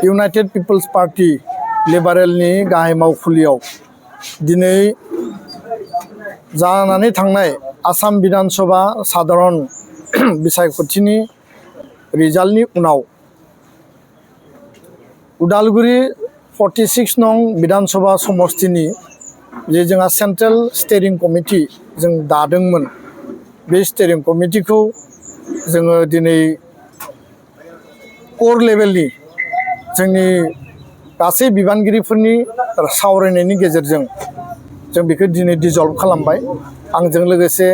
United people's party लिबारेलनि गाहाय मावखुलियाव दिनै जानानै थांनाय आसाम विधानसभा साधारन बिसायख'थिनि रिजाल्टनि उनाव उदालगुरि 46 नं विधानसभा समष्टिनि जे जोंहा सेन्ट्रेल स्टेरिं कमिटि जों दादोंमोन बे स्टेरिं कमिटिखौ जोङो दिनै कोर लेभेलनि जोंनि गासै बिबानगिरिफोरनि सावरायनायनि गेजेरजों जों बेखौ दिनै डिजल्भ खालामबाय। आंजों लोगोसे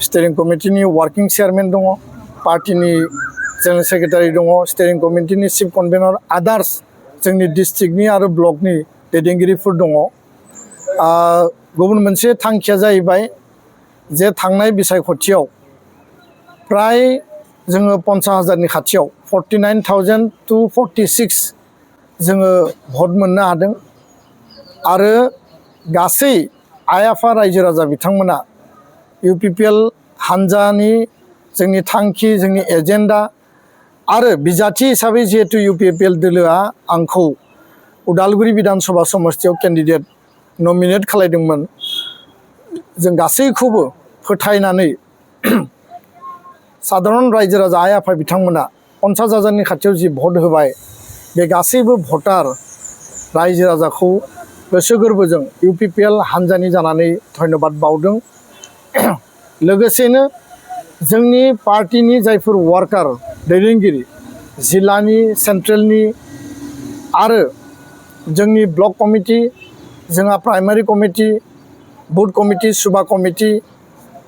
स्टेरिं कमिटिनि वार्किं चेयारमेन दङ, पार्टिनि जेनेरेल सेक्रेटारि दङ, स्टेरिं कमिटिनि चिफ कनभेनर, आदार्स जोंनि डिस्ट्रिक्टनि आरो ब्लकनि दैदेनगिरिफोर दङ। गुबुन मोनसे थांखिया जाहैबाय जे थांनाय बिसायख'थियाव प्राय जोङो 50,000नि खाथियाव 49,246 जोङो भट मोननो हादों आरो गासै आइ आफा रायजो राजा बिथांमोना UPPL हान्जानि जोंनि थांखि, जोंनि एजेन्डा आरो बिजाथि हिसाबै जिहेतु UPPL दोलोआ आंखौ उदालगुरि विधानसभा समष्टियाव केन्डिडेट नमिनेट खालामदोंमोन, जों गासैखौबो फोथायनानै साधारन रायजो राजा आइ आफा बिथांमोना 50,000नि खाथियाव जि भट होबाय बे गासैबो भटार रायजो राजाखौ गोसो गोरबोजों UPPL हान्जानि जानानै धन्यबाद बावदों। लोगोसेनो जोंनि पार्टिनि जायफोर वार्कार दैदेनगिरि जिल्लानि, सेन्ट्रेलनि आरो जोंनि ब्लक कमिटि, जोंहा प्राइमारि कमिटि, बुथ कमिटि, सुबा कमिटि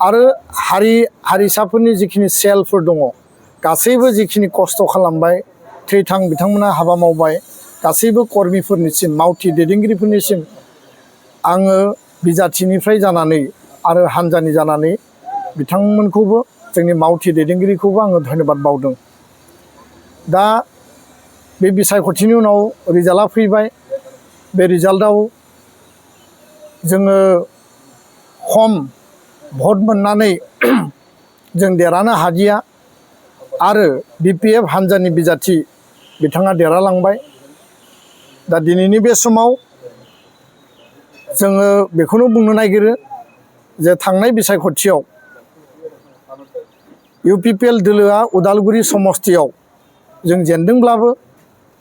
आरो हारिसाफोरनि जिखिनि सेलफोर दङ, गासैबो जिखिनि खस्थ' खालामबाय, थैथां बिथांमोना हाबा मावबाय, गासैबो कर्मिफोरनिसिम, मावथि दैदेनगिरिफोरनिसिम आङो बिजाथिनिफ्राय जानानै आरो हान्जानि जानानै बिथांमोनखौबो, जोंनि मावथि दैदेनगिरिखौबो आङो धन्यबाद बावदों। दा बे बिसायख'थिनि उनाव रिजाल्टआ फैबाय। बे रिजाल्टआव जोङो खम भट मोननानै जों देरहानो हादिया आरो BPF हान्जानि बिजाथि बिथाङा देरहालांबाय। दा दिनैनि बे समाव जोङो बेखौनो बुंनो नागिरो जे थांनाय बिसायख'थियाव UPPL दोलोआ उदालगुरि समष्टियाव जों जेनदोंब्लाबो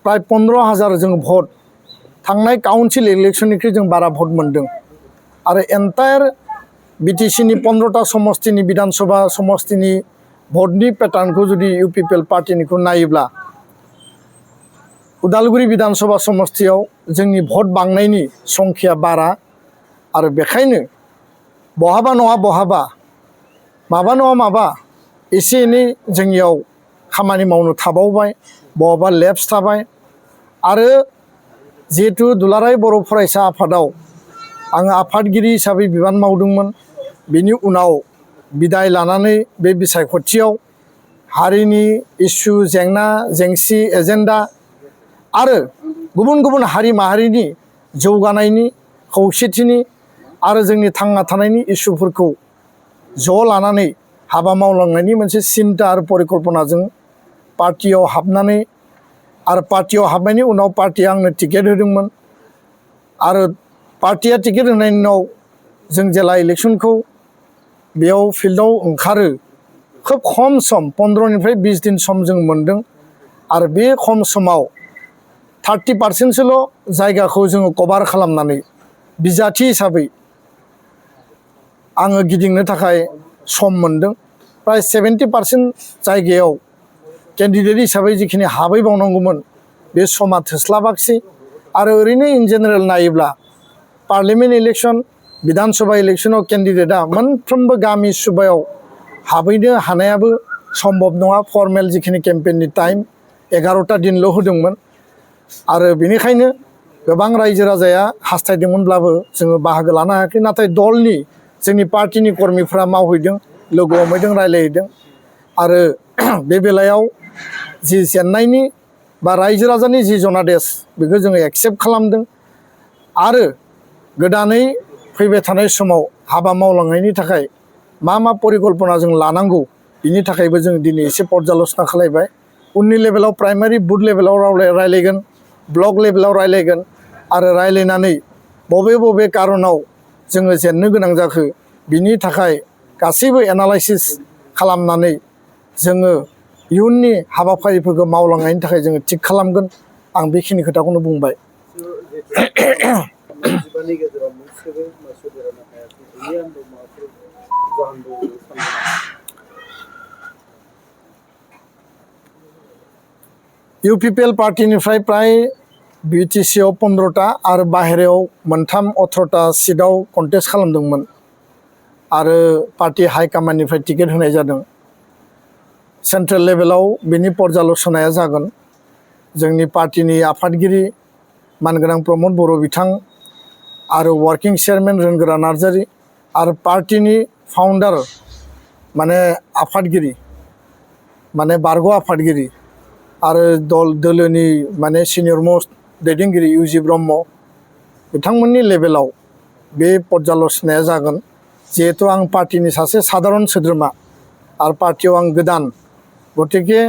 प्राय 15,000 जों भट थांनाय काउन्सिल इलेक्शननिख्रुइ जों बारा भट मोनदों आरो एन्टायार BTCनि 15टा समष्टिनि विधानसभा समष्टिनि भटनि पेटार्नखौ जुदि UPPL पार्टिनिखौ नायोब्ला उदालगुरि विधानसभा समष्टियाव जोंनि भट बांनायनि संख्या बारा आरो बेखायनो बहाबा नङा बहाबा, माबा नङा माबा एसे एनै जोंनियाव खामानि मावनो थाबावबाय, बहाबा लेप्स थाबाय आरो जिहेतु दुलाराय बर' फरायसा आफादाव आङो आफादगिरि हिसाबै बिबान मावदोंमोन, बेनि उनाव बिदाय लानानै बे बिसायख'थियाव हारिनि इसु, जेंना जेंसि, एजेन्डा आरो गुबुन गुबुन हारि माहारिनि जौगानायनि, खौसेथिनि आरो जोंनि थांना थानायनि इसुफोरखौ ज' लानानै हाबा मावलांनायनि मोनसे सिन्ता आरो परिकल्पनाजों पार्टियाव हाबनानै आरो पार्टियाव हाबनायनि उनाव पार्टिया आंनो टिकेट होदोंमोन आरो पार्टिया टिकेट होनायनि उनाव जों जेला इलेक्शनखौ बेयाव फिल्डआव ओंखारो, खोब खम सम 15निफ्राय 20 दिन सम जों मोनदों आरो बे खम समाव 30% जायगाखौ जोङो कभार खालामनानै बिजाथि हिसाबै आङो गिदिंनो थाखाय सम मोनदों। प्राय 70% जायगायाव केन्डिडेट हिसाबै जिखिनि हाबैबावनांगौमोन बे समा थोस्लाबाखिसै आरो ओरैनो इन जेनेरेल नायोब्ला पार्लियामेन्ट इलेक्शन, विधानसभा इलेक्शनाव केन्डिडेटआ मोनफ्रोमबो गामि सुबायाव हाबैनो हानायाबो सम्भब नङा। फर्मेल जिखिनि केम्पेइननि टाइम 11टा दिनल' होदोंमोन आरो बेनिखायनो गोबां रायजो राजाया हास्थायदोंमोनब्लाबो जोङो बाहागो लानो हायाखै। नाथाय दलनि जोंनि पार्टिनि कर्मिफ्रा मावहैदों, लोगो हमहैदों, रायलायहैदों आरो बे बेलायाव जि जेननायनि बा रायजो राजानि जि जनादेस बेखौ जोङो एक्सेप्ट खालामदों आरो गोदानै फैबाय थानाय समाव हाबा मावलांनायनि थाखाय मा मा परिकल्पना जों लानांगौ बिनि थाखायबो जों दिनै एसे पर्यालोचना खालामबाय। उननि लेभेलाव प्राइमारि बुथ लेभेलाव रायलायगोन ब्लक लेभेलाव रायलायगोन आरो रायलायनानै बबे बबे कारनाव जोङो जेननो गोनां जाखो बिनि थाखाय गासैबो एनालाइसिस खालामनानै जोङो इयुननि हाबाफारिफोरखौ मावलांनायनि थाखाय जोङो थिग खालामगोन आं बेखिनि खोथाखौनो बुंबाय इउपिपिएल पार्टिनिफ्राय प्राय बिटिसिआव 15टा आरो बाहेरायाव मोनथाम 18टा सिटआव कन्टेस्ट खालामदोंमोन आरो पार्टी हाइकमान्डनिफ्राय टिकेट होनाय जादों सेन्ट्रेल लेभेलाव बिनि पर्यालोचनाया जागोन जोंनि पार्टीनि आफादगिरि मानगोनां प्रमद बर' बिथां आरो वार्किं चेयारमेन रोनगोरा नार्जारी आरो पार्टीनि फाउन्डार माने आफादगिरि माने बारग' आफादगिरि आरो दोलोनि माने सिनियर मोस्ट दैदेनगिरि इउजि ब्रह्म बिथांमोननि लेभेलाव बे पर्यालोचनाया जागोन जिहेतु आं पार्टीनि सासे साधारन सोद्रोमा आरो पार्टीयाव आं गोदान गतिके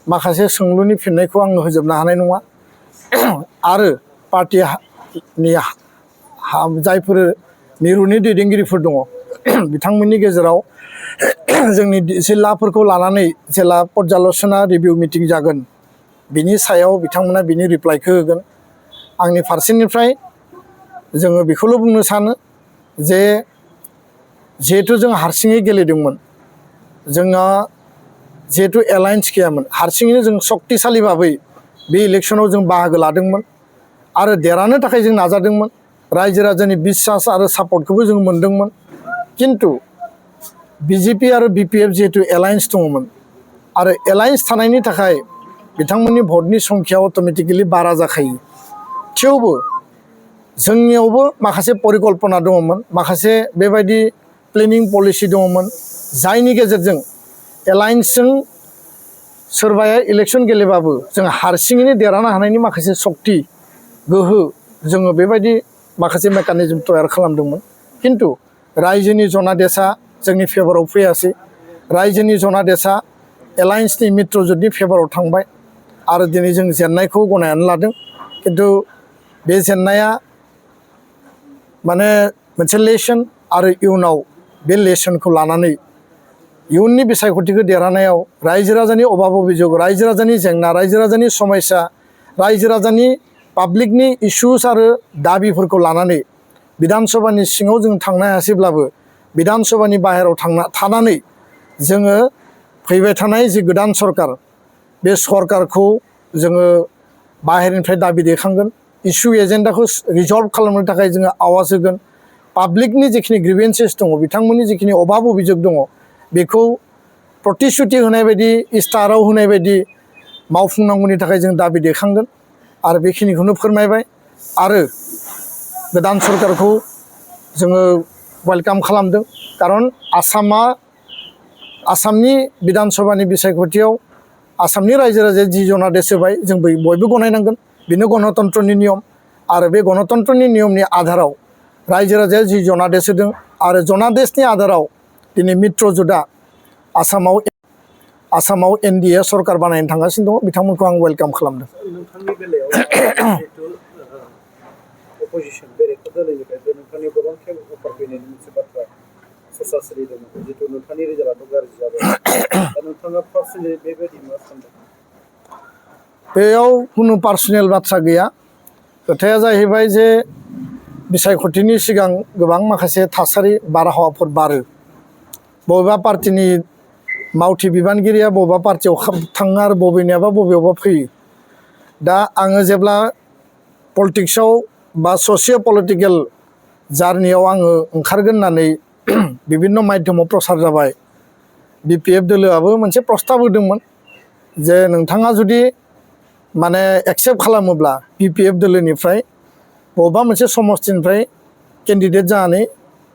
माखासे सोंलुनि फिननायखौ आं होजोबनो हानाय नङा आरो पार्टीनि जायफोर मिरुनि दैदेनगिरिफोर दङ बिथांमोननि गेजेराव जोंनि जिल्लाफोरखौ लानानै जेला पर्यालोचना रिभिउ मिटिं जागोन बिनि सायाव बिथांमोना बिनि रिप्लाइखौ होगोन आंनि फारसेनिफ्राय जोङो बेखौल' बुंनो सानो जे जिहेतु जों हारसिङै गेलेदोंमोन जोंहा जिहेतु एलायन्स गैयामोन हारसिङैनो जों शक्तिशाली भाबै बे इलेक्शनाव जों बाहागो लादोंमोन आरो देरहानो थाखाय जों नाजादोंमोन रायजो राजानि बिश्वास आरो सापर्टखौबो जों मोनदोंमोन किन्तु बिजेपि आरो बिपिएफ जिहेतु एलायन्स दङमोन आरो एलायन्स थानायनि थाखाय बिथांमोननि भटनि संख्या अट'मेटिकेलि बारा जाखायो थेवबो जोंनियावबो माखासे परिकल्पना दङमोन माखासे बेबायदि प्लेनिं पलिसि दङमोन जायनि गेजेरजों एलायन्सजों सोरबाया इलेक्शन गेलेबाबो जों हारसिङैनो देरहानो हानायनि माखासे शक्ति गोहो जोङो बेबायदि माखासे मेकानिजम तयार खालामदोंमोन किन्तु रायजोनि जनादेशआ जोंनि फेभराव फैयासै रायजोनि जनादेशआ एलायन्सनि मित्रजोतनि फेभराव थांबाय आरो दिनै जों जेननायखौ गनायनानै लादों किन्तु बे जेननाया माने मोनसे लेसन आरो इयुनाव बे लेसनखौ लानानै इयुननि बिसायख'थिखौ देरहानायाव रायजो राजानि अभाब अभियोग रायजो राजानि जेंना रायजो राजानि समस्या रायजो राजानि पाब्लिकनि इस्युस आरो दाबिफोरखौ लानानै बिधान सभानि सिङाव जों थांनो हायासैब्लाबो बिधान सभानि बाहेरायाव थानानै जोङो फैबाय थानाय जि गोदान सरकार बे सरकारखौ जोङो बाहेरनिफ्राय दाबि दैखांगोन इस्यु एजेन्डाखौ रिजल्भ खालामनो थाखाय जोङो आवाज होगोन पाब्लिकनि जिखिनि ग्रिभेन्सेस दङ बिथांमोननि जिखिनि अभाब अभियोग दङ बेखौ प्रतिश्रुति होनाय बायदि इस्टाराव होनाय बायदि मावफुंनांगौनि थाखाय जों दाबि दैखांगोन आरो बेखिनिखौनो फोरमायबाय आरो गोदान सरकारखौ जोङो वेलकाम खालामदों खारन आसामनि बिधान सभानि बिसायख'थियाव आसामनि रायजो राजाया जि जनादेश होबाय जों बयबो गनायनांगोन बेनो गणतन्त्रनि नियम आरो बे गणतन्त्रनि नियमनि आधाराव रायजो राजाया जि जनादेश होदों आरो जनादेशनि आधाराव दिनै मित्रजोतआ आसामाव एनडिए सरकार बानायनो थांगासिनो दङ बिथांमोनखौ आं वेलकाम खालामदों नोंथांनि बेलायाव जिहेतु अपोजिसन बेरेखा दोलोनिफ्राय नोंथांनि गोबां खेब अफार फैनायनि मोनसे बाथ्रा चर्चा सोलिदोंमोन जिहेतु नोंथांनि रिजाल्टआथ' गाज्रि जाबाय दा नोंथाङा पार्सनेलि बेबायदि मा सानदों बेयाव खुनु पार्सनेल बाथ्रा गैया खोथाया जाहैबाय जे बिसायख'थिनि सिगां गोबां माखासे थासारि बारहावाफोर बारो बबेबा पार्टिनि मावथि बिबानगिरिया बबेबा पार्टियाव थाङो आरो बबेनियाबा बबेयावबा फैयो दा आङो जेब्ला पलिटिक्सआव बा ससिय' पलिटिकेल जार्नियाव आङो ओंखारगोन होननानै बिभिन्न माध्यमाव प्रसार जाबाय बिपिएफ दोलोआबो मोनसे प्रस्ताब होदोंमोन जे नोंथाङा जुदि माने एक्सेप्ट खालामोब्ला बिपिएफ दोलोनिफ्राय बबेबा मोनसे समस्तिनिफ्राय केन्डिडेट जानानै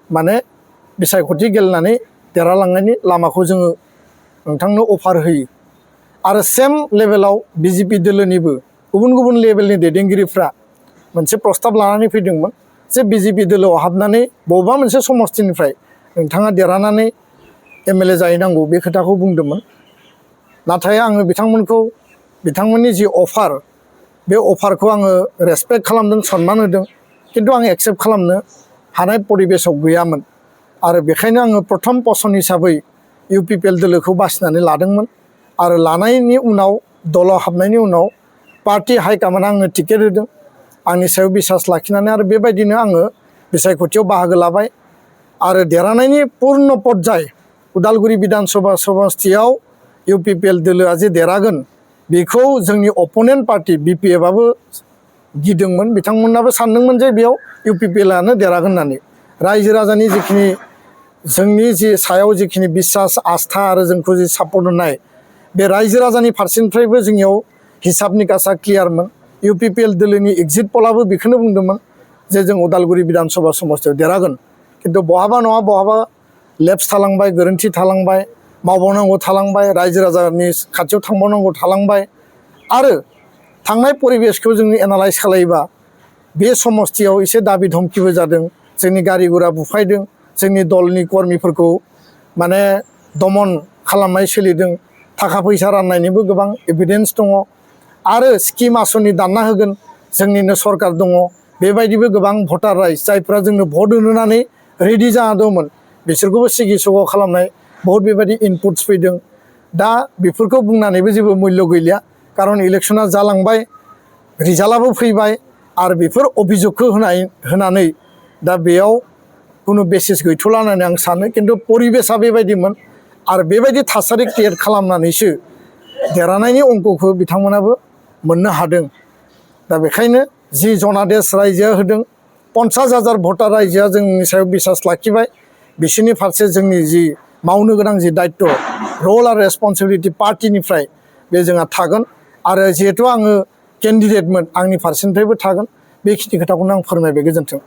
माने बिसायख'थि गेलेनानै देरहालांनायनि लामाखौ जोङो नोंथांनो अफार होयो आरो सेम लेभेलाव बिजेपि दोलोनिबो गुबुन गुबुन लेभेलनि दैदेनगिरिफ्रा मोनसे प्रस्ताब लानानै फैदोंमोन जे बिजेपि दोलोआव हाबनानै बबेबा मोनसे समस्तिनिफ्राय नोंथाङा देरहानानै एमएलए जाहैनांगौ बे खोथाखौ बुंदोंमोन नाथाय आङो बिथांमोननि जि अफार बे अफारखौ आङो रेसपेक्ट खालामदों सनमान होदों खिन्थु आं एक्सेप्ट खालामनो हानाय परिबेसाव गैयामोन आरो बेखायनो आङो प्रथम पसन हिसाबै UPPL दोलोखौ बासिनानै लादोंमोन आरो लानायनि उनाव दलाव हाबनायनि उनाव पार्टी हाइकमान्डआ आंनो टिकेट होदों आंनि सायाव बिसास लाखिनानै आरो बेबायदिनो आङो बिसायख'थियाव बाहागो लाबाय आरो देरहानायनि पूर्ण पर्याय उदालगुरि बिधान सभा समस्तियाव UPPL दोलोआ जे देरहागोन बेखौ जोंनि अपोनेन्ट पार्टी BPF आबो गिदोंमोन बिथांमोनाबो सानदोंमोन जे बेयाव UPPL-आनो देरहागोन होननानै रायजो राजानि जिखिनि जोंनि जि सायाव जिखिनि बिसास आस्था आरो जोंखौ जि सापर्ट होनाय बे रायजो राजानि फारसेनिफ्रायबो जोंनियाव हिसाब निकासा क्लियारमोन UPPL दोलोनि एग्जिट पलाबो बेखौनो बुंदोंमोन जे जों उदालगुरि बिधान सभा समस्तियाव देरहागोन खिन्थु बहाबा नङा बहाबा लेप्स थालांबाय गोरोन्थि थालांबाय मावबावनांगौ थालांबाय रायजो राजानि खाथियाव थांबावनांगौ थालांबाय आरो थांनाय परिबेसखौ जों एनालाइज खालायोबा बे समस्तियाव एसे दाबि धमकिबो जादों जोंनि गारि गुरा बुफायदों जोंनि दलनि कर्मिफोरखौ माने दमन खालामनाय सोलिदों थाखा फैसा राननायनिबो गोबां एभिडेन्स दङ आरो स्किम आसनि दानना होगोन जोंनिनो सरकार दङ बेबायदिबो गोबां भटार राइज जायफ्रा जोंनो भट होनानै रेडि जाना दंमोन बिसोरखौबो सिगि सग' खालामनाय बहुत बेबायदि इनपुट्स फैदों दा बेफोरखौ बुंनानैबो जेबो मुल्य गैलिया कारन इलेक्शना जालांबाय रिजाल्टआबो फैबाय आरो बेफोर अभियोगखौ होनानै दा बेयाव कुनु बेसिस गैथ'ला होननानै आं सानो खिन्थु परिबेसा बेबायदिमोन आरो बेबायदि थासारि क्रिएट खालामनानैसो देरहानायनि अंकखौ बिथांमोनाबो मोननो हादों दा बेखायनो जि जनादेश रायजोआ होदों 50,000 भटार रायजोआ जोंनि सायाव बिसास लाखिबाय बिसोरनि फारसे जोंनि जि मावनो गोनां जि दायित्व रल आरो रेसपन्सिबिलिटि पार्टीनिफ्राय बे जोंहा थागोन आरो जिहेतु आङो केन्डिडेटमोन आंनि फारसेनिफ्रायबो थागोन बेखिनि खोथाखौनो आं फोरमायबाय गोजोन्थों